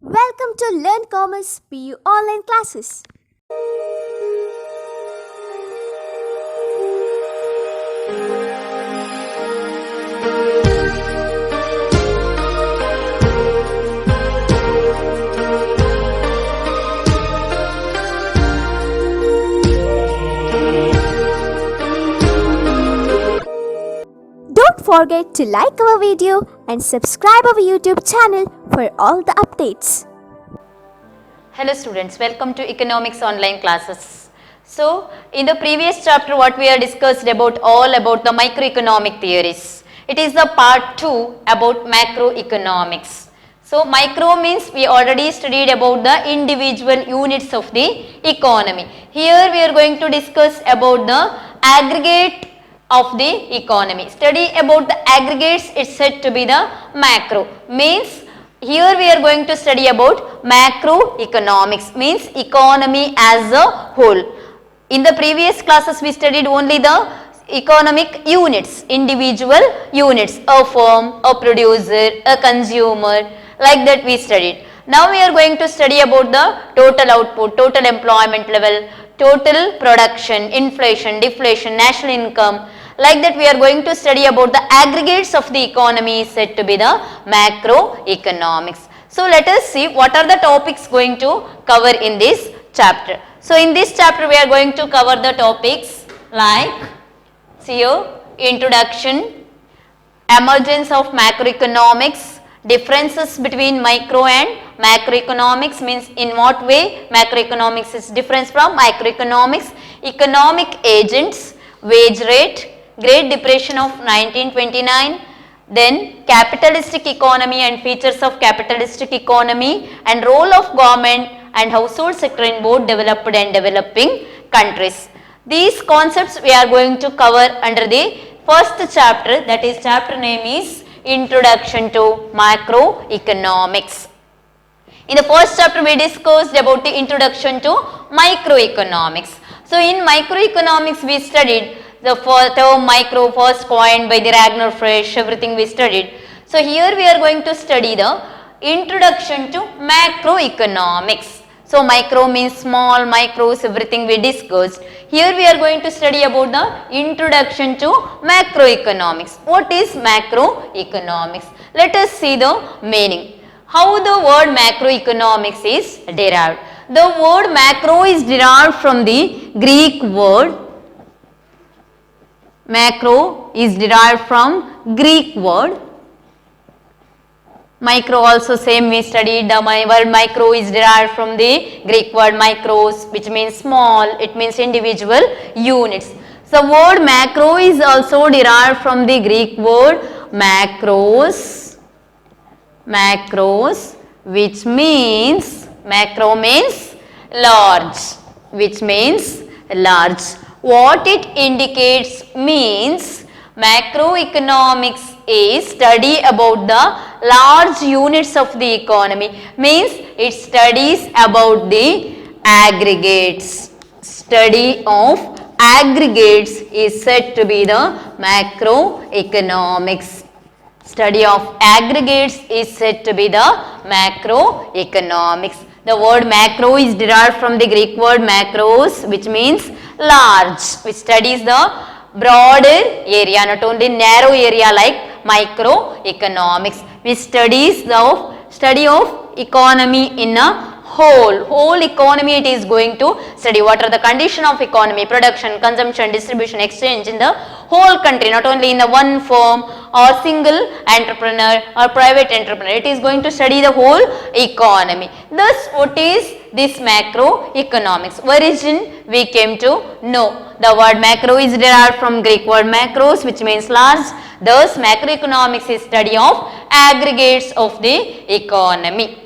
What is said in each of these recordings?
Welcome to Learn Commerce PU online classes. Don't forget to like our video and subscribe our YouTube channel for all the updates. Hello students, welcome to economics online classes. So in the previous chapter what we have discussed about all about the microeconomic theories. It is the part 2 about macroeconomics. So micro means we already studied about the individual units of the economy. Here we are going to discuss about the aggregate of the economy. Study about the aggregates is said to be the macro. Means here we are going to study about macroeconomics, means economy as a whole. In the previous classes we studied only the economic units, individual units, a firm, a producer, a consumer, like that we studied. Now we are going to study about the total output, total employment level, total production, inflation, deflation, national income. Like that we are going to study about the aggregates of the economy said to be the macroeconomics. So let us see what are the topics going to cover in this chapter. So in this chapter we are going to cover the topics like introduction, emergence of macroeconomics, differences between micro and macroeconomics, means in what way macroeconomics is different from microeconomics, economic agents, wage rate, Great Depression of 1929, then capitalistic economy and features of capitalistic economy, and role of government and household sector in both developed and developing countries. These concepts we are going to cover under the first chapter, that is chapter name is Introduction to Macroeconomics. In the first chapter we discussed about the introduction to microeconomics. So in microeconomics we studied the term micro first coined by the Ragnar Frisch, everything we studied. So here we are going to study the introduction to macroeconomics. So micro means small, micros, everything we discussed. Here we are going to study about the introduction to macroeconomics. What is macroeconomics? Let us see the meaning. How the word macroeconomics is derived. The word macro is derived from the Greek word. Macro is derived from Greek word. Micro also same we studied, the word micro is derived from the Greek word micros, which means small, it means individual units. So word macro is also derived from the Greek word macros, which means, macro means large, which means large. What it indicates means macroeconomics is study about the large units of the economy, means it studies about the aggregates. Study of aggregates is said to be the macroeconomics. Study of aggregates is said to be the macroeconomics. The word macro is derived from the Greek word macros, which means large, which studies the broader area, not only narrow area like microeconomics, which studies the study of economy in a whole economy. It is going to study what are the condition of economy, production, consumption, distribution, exchange in the whole country, not only in the one firm or single entrepreneur or private entrepreneur. It is going to study the whole economy. Thus what is this macroeconomics? Origin we came to know. The word macro is derived from Greek word macros, which means large. Thus macroeconomics is study of aggregates of the economy.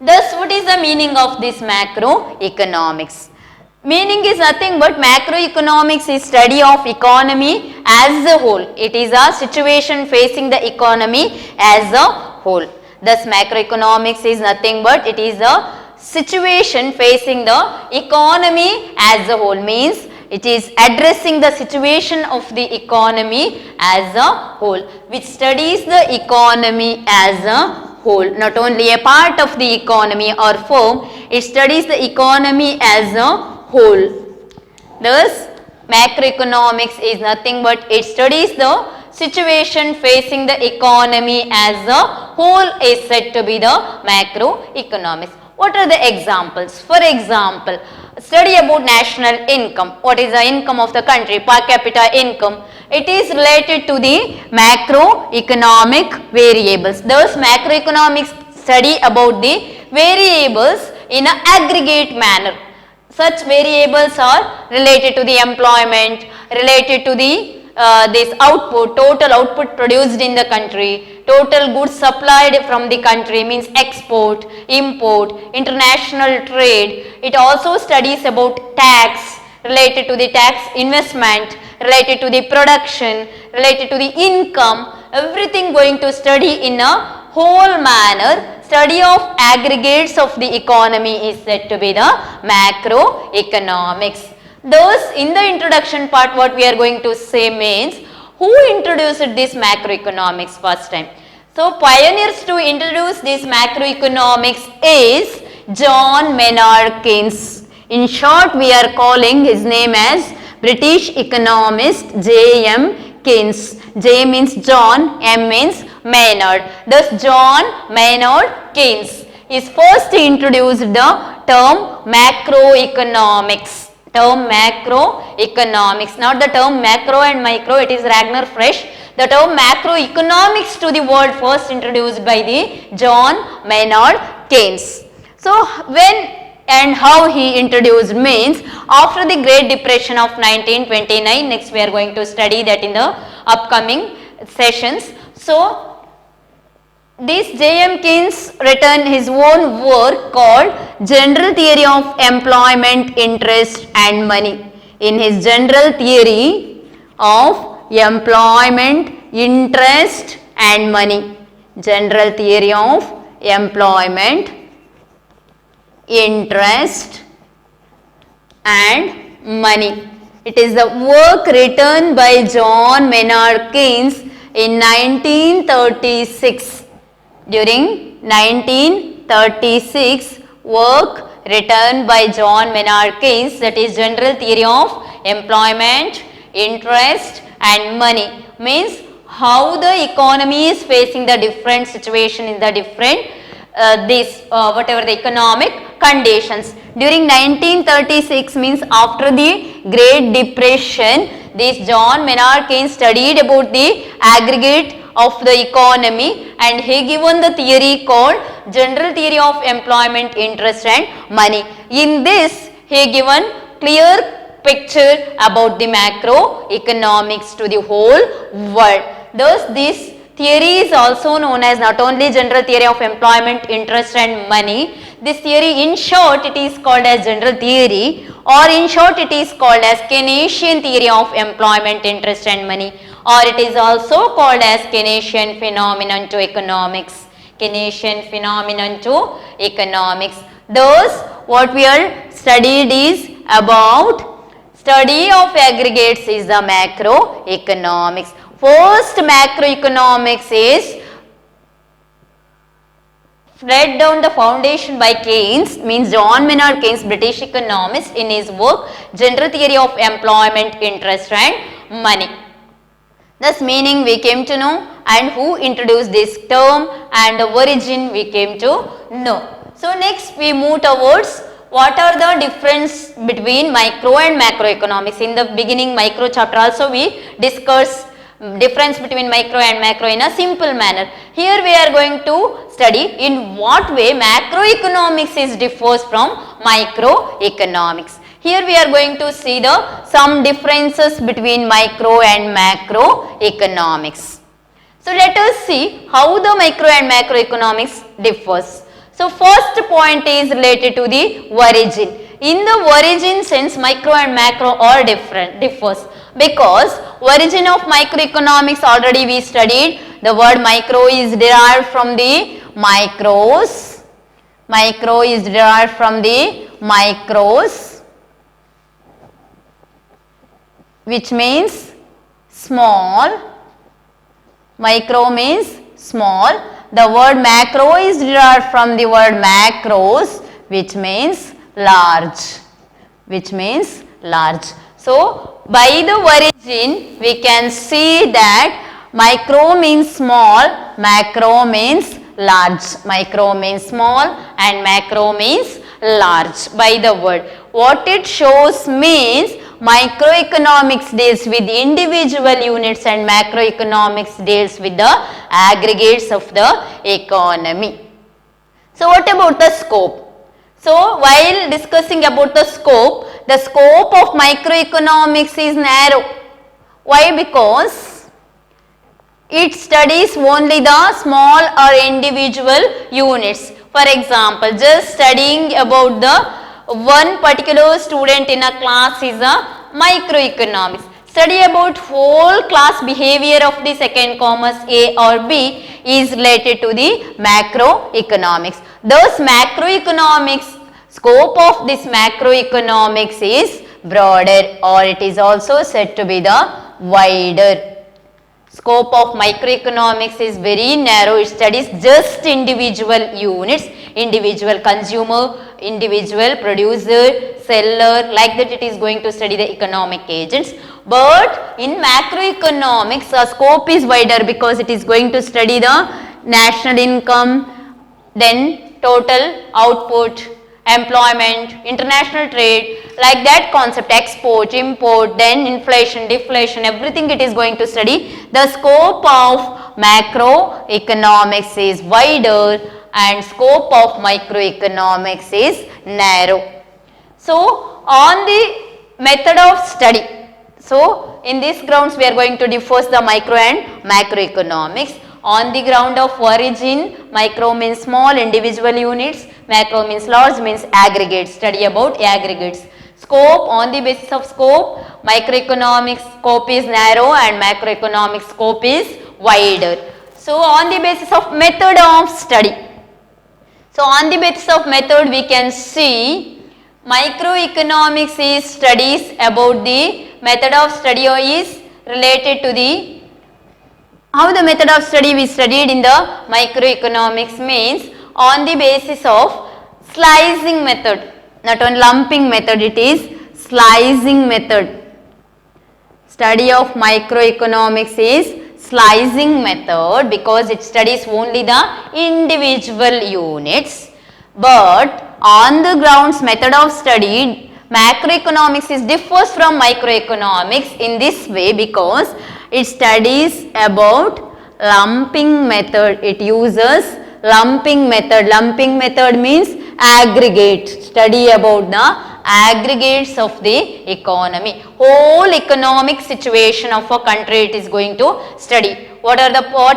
Thus what is the meaning of this macroeconomics? Meaning is nothing but macroeconomics is study of economy as a whole. It is a situation facing the economy as a whole. Thus macroeconomics is nothing but it is a situation facing the economy as a whole, means it is addressing the situation of the economy as a whole, which studies the economy as a whole, not only a part of the economy or firm, it studies the economy as a whole. Thus, macroeconomics is nothing but it studies the situation facing the economy as a whole is said to be the macroeconomics. What are the examples? For example, study about national income. What is the income of the country? Per capita income. It is related to the macroeconomic variables. Thus, macroeconomics study about the variables in an aggregate manner. Such variables are related to the employment, related to the this output, total output produced in the country, total goods supplied from the country means export, import, international trade. It also studies about tax, related to the tax investment, related to the production, related to the income, everything going to study in a whole manner. Study of aggregates of the economy is said to be the macroeconomics. Thus, in the introduction part, what we are going to say means, who introduced this macroeconomics first time? So, pioneers to introduce this macroeconomics is John Maynard Keynes. In short, we are calling his name as British economist J.M. Keynes. J means John, M means Maynard. Thus, John Maynard Keynes is first introduced the term macroeconomics. Not the term macro and micro, it is Ragnar Fresh. The term macroeconomics to the world first introduced by the John Maynard Keynes. So, when and how he introduced means after the Great Depression of 1929, next we are going to study that in the upcoming sessions. So, this J.M. Keynes written his own work called General Theory of Employment, Interest and Money. In his General Theory of Employment, Interest and Money. General Theory of Employment, Interest and Money. It is the work written by John Maynard Keynes in 1936. During 1936, work written by John Maynard Keynes, that is General Theory of Employment, Interest and Money, means how the economy is facing the different situation in the different whatever the economic conditions. During 1936 means after the Great Depression, this John Maynard Keynes studied about the aggregate of the economy and he given the theory called General Theory of Employment, Interest and Money. In this, he given clear picture about the macroeconomics to the whole world. Thus, this theory is also known as not only General Theory of Employment, Interest and Money. This theory, in short, it is called as General Theory, or in short it is called as Keynesian Theory of Employment, Interest and Money, or it is also called as Keynesian Phenomenon to Economics. Keynesian Phenomenon to Economics. Thus, what we are studied is about study of aggregates is the macroeconomics. First macroeconomics is laid down the foundation by Keynes, means John Maynard Keynes, British economist, in his work General Theory of Employment, Interest and Money. Thus meaning we came to know, and who introduced this term and the origin we came to know. So next we move towards what are the difference between micro and macroeconomics. In the beginning micro chapter also we discussed difference between micro and macro in a simple manner. Here we are going to study in what way macroeconomics is differs from microeconomics. Here we are going to see some differences between micro and macroeconomics. So let us see how the micro and macroeconomics differs. So first point is related to the origin. In the origin sense, micro and macro are differs, because origin of microeconomics already we studied. The word micro is derived from the micros. Micro is derived from the micros, which means small. Micro means small the word macro is derived from the word macros, which means large, which means large. So, by the origin, we can see that micro means small, macro means large. Micro means small and macro means large by the word. What it shows means microeconomics deals with individual units and macroeconomics deals with the aggregates of the economy. So, what about the scope? So, while discussing about the scope of microeconomics is narrow. Why? Because it studies only the small or individual units. For example, just studying about the one particular student in a class is a microeconomics. Study about whole class behavior of the second commas A or B is related to the macroeconomics. Thus, macroeconomics, scope of this macroeconomics is broader, or it is also said to be the wider. Scope of microeconomics is very narrow. It studies just individual units, individual consumer, individual producer, seller, like that it is going to study the economic agents. But in macroeconomics, the scope is wider because it is going to study the national income, then total output, employment, international trade, like that concept, export, import, then inflation, deflation, everything it is going to study. The scope of macroeconomics is wider and scope of microeconomics is narrow. So, on the method of study, so in these grounds we are going to discuss the micro and macroeconomics. On the ground of origin, micro means small individual units, macro means large, means aggregates, study about aggregates. Scope, on the basis of scope, microeconomics scope is narrow and macroeconomics scope is wider. So, on the basis of method of study. So, on the basis of method we can see microeconomics is studies about the method of study is related to the how the method of study we studied in the microeconomics means on the basis of slicing method, not on lumping method, it is slicing method. Study of microeconomics is slicing method because it studies only the individual units. But on the grounds method of study, macroeconomics is differs from microeconomics in this way because it studies about lumping method. It uses lumping method. Lumping method means aggregate. Study about the aggregates of the economy. Whole economic situation of a country it is going to study. What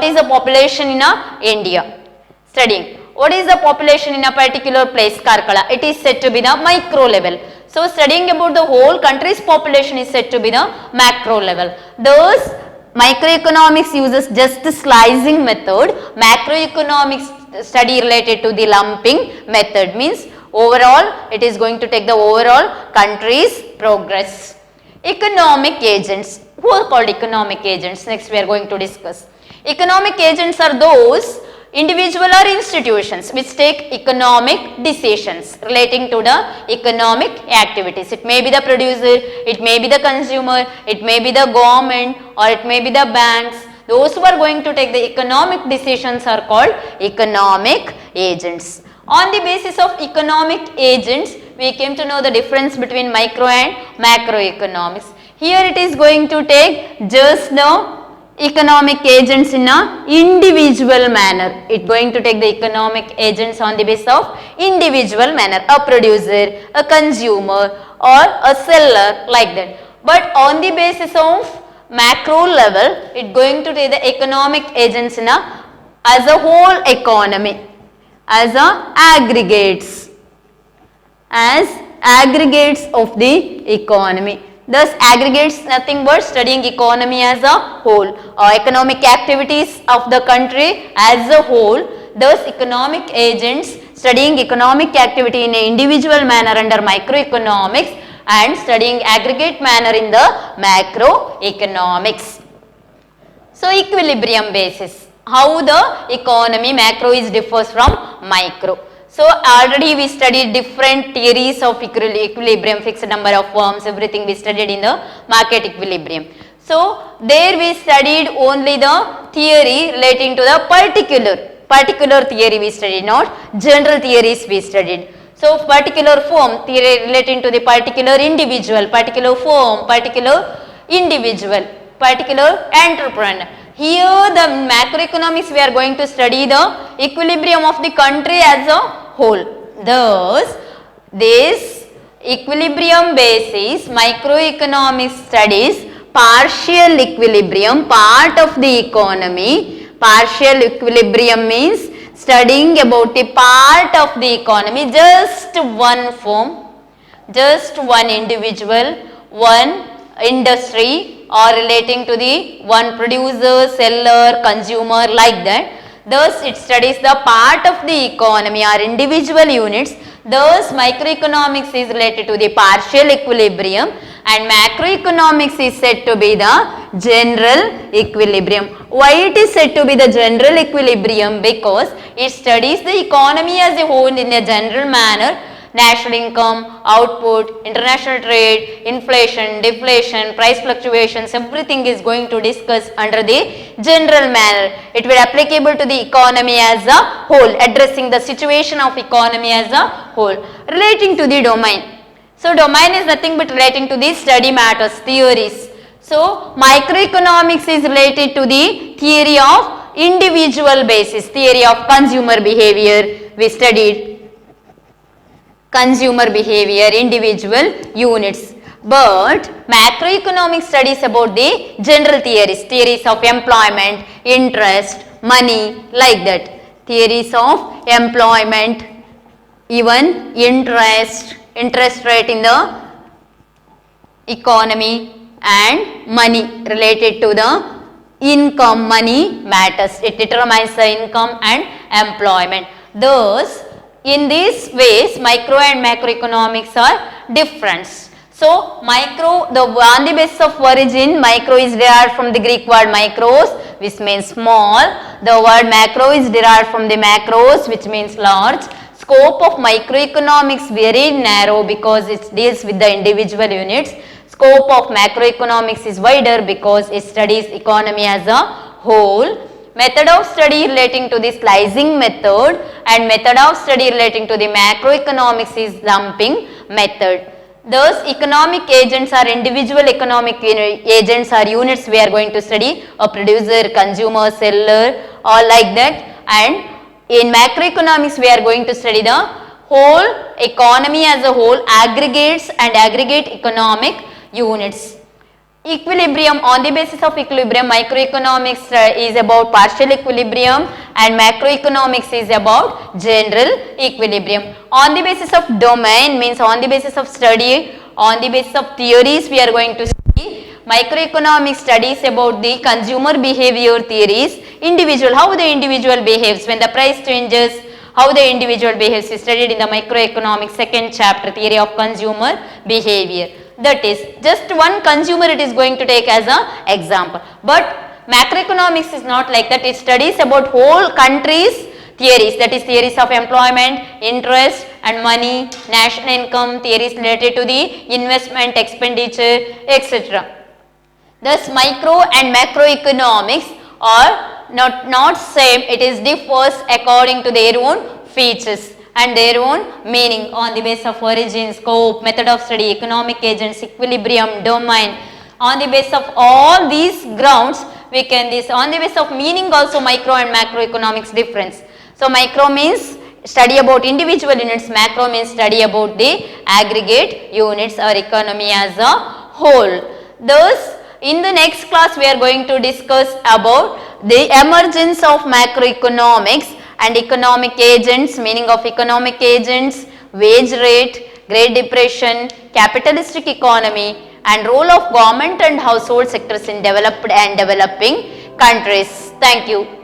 is the population in India? Studying. What is the population in a particular place? Karkala. It is said to be the micro level. So, studying about the whole country's population is said to be the macro level. Thus, microeconomics uses just the slicing method. Macroeconomics study related to the lumping method means overall it is going to take the overall country's progress. Economic agents. Who are called economic agents? Next we are going to discuss. Economic agents are those individual or institutions which take economic decisions relating to the economic activities. It may be the producer, it may be the consumer, it may be the government or it may be the banks. Those who are going to take the economic decisions are called economic agents. On the basis of economic agents, we came to know the difference between micro and macroeconomics. Here it is going to take just the economic agents in a individual manner. It going to take the economic agents on the basis of individual manner, a producer, a consumer or a seller, like that. But on the basis of macro level, it going to take the economic agents in a as a whole economy, as a aggregates of the economy. Thus, aggregates nothing but studying economy as a whole or economic activities of the country as a whole. Thus, economic agents studying economic activity in an individual manner under microeconomics and studying aggregate manner in the macroeconomics. So, equilibrium basis. how the economy macro is differs from micro. So already we studied different theories of equilibrium, fixed number of firms, everything we studied in the market equilibrium. So there we studied only the theory relating to the particular theory we studied, not general theories we studied. So particular firm theory relating to the particular individual, particular firm, particular individual, particular entrepreneur. Here the macroeconomics we are going to study the equilibrium of the country as a whole. Thus, this equilibrium basis microeconomics studies partial equilibrium, part of the economy. Partial equilibrium means studying about the part of the economy, just one firm, just one individual, one industry, or relating to the one producer, seller, consumer, like that. Thus, it studies the part of the economy or individual units. Thus, microeconomics is related to the partial equilibrium and macroeconomics is said to be the general equilibrium. Why it is said to be the general equilibrium? Because it studies the economy as a whole in a general manner. National income, output, international trade, inflation, deflation, price fluctuations, everything is going to discuss under the general manner. It will be applicable to the economy as a whole, addressing the situation of economy as a whole. Relating to the domain. So domain is nothing but relating to the study matters, theories. So microeconomics is related to the theory of individual basis, theory of consumer behavior we studied. Consumer behavior, individual units. But macroeconomics studies about the general theories, theories of employment, interest, money, like that. Theories of employment, even interest rate in the economy, and money related to the income. Money matters. It determines the income and employment. Thus, in these ways, micro and macroeconomics are different. So, micro, on the basis of origin, micro is derived from the Greek word micros, which means small. The word macro is derived from the macros, which means large. Scope of microeconomics very narrow because it deals with the individual units. Scope of macroeconomics is wider because it studies economy as a whole. Method of study relating to the slicing method and method of study relating to the macroeconomics is lumping method. Thus, economic agents are individual economic agents or units we are going to study, a producer, consumer, seller, or like that. And in macroeconomics we are going to study the whole economy as a whole, aggregates and aggregate economic units. Equilibrium, on the basis of equilibrium, microeconomics is about partial equilibrium and macroeconomics is about general equilibrium. On the basis of domain means on the basis of study, on the basis of theories we are going to study. Microeconomics studies about the consumer behavior theories, individual, how the individual behaves when the price changes, how the individual behaves is studied in the microeconomics second chapter, theory of consumer behavior. That is, just one consumer it is going to take as an example. But macroeconomics is not like that. It studies about whole countries' theories, that is theories of employment, interest and money, national income, theories related to the investment, expenditure, etc. Thus, micro and macroeconomics are not same. It is differs according to their own features and their own meaning on the basis of origin, scope, method of study, economic agents, equilibrium, domain. On the basis of all these grounds, we can on the basis of meaning also micro and macroeconomics difference. So, micro means study about individual units, macro means study about the aggregate units or economy as a whole. Thus, in the next class we are going to discuss about the emergence of macroeconomics and economic agents, meaning of economic agents, wage rate, Great Depression, capitalistic economy and role of government and household sectors in developed and developing countries. Thank you.